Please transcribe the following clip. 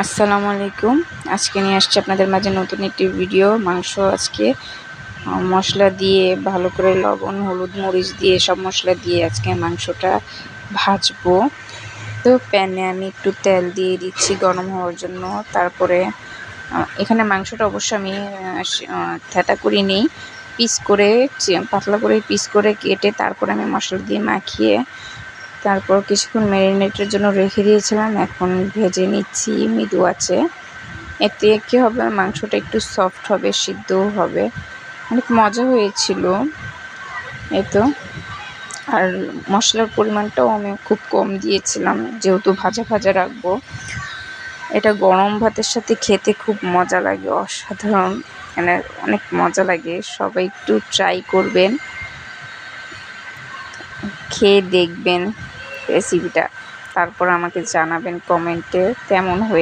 আসসালামু আলাইকুম। আজকে নিয়ে আসছি আপনাদের মাঝে নতুন একটি ভিডিও। মাংস আজকে মশলা দিয়ে ভালো করে লবণ, হলুদ, মরিচ দিয়ে সব মশলা দিয়ে আজকে মাংসটা ভাজবো। তো প্যানে আমি একটু তেল দিয়ে দিচ্ছি গরম হওয়ার জন্য। তারপরে এখানে মাংসটা অবশ্য আমি থেঁতা করে নিই, পিস করে পাতলা করে পিস করে কেটে তারপরে আমি মশলা দিয়ে মাখিয়ে তারপর কিছুক্ষণ ম্যারিনেটের জন্য রেখে দিয়েছিলাম। এখন ভেজে নিচ্ছি মৃদু আছে। এতে কী হবে, মাংসটা একটু সফট হবে, সিদ্ধও হবে। অনেক মজা হয়েছিল এই তো। আর মশলার পরিমাণটাও আমি খুব কম দিয়েছিলাম, যেহেতু ভাজা ভাজা রাখবো। এটা গরম ভাতের সাথে খেতে খুব মজা লাগে, অসাধারণ, মানে অনেক মজা লাগে। সবাই একটু ট্রাই করবেন, খেয়ে দেখবেন রেসিপিটা, তারপর আমাকে জানাবেন কমেন্টে কেমন হয়ে।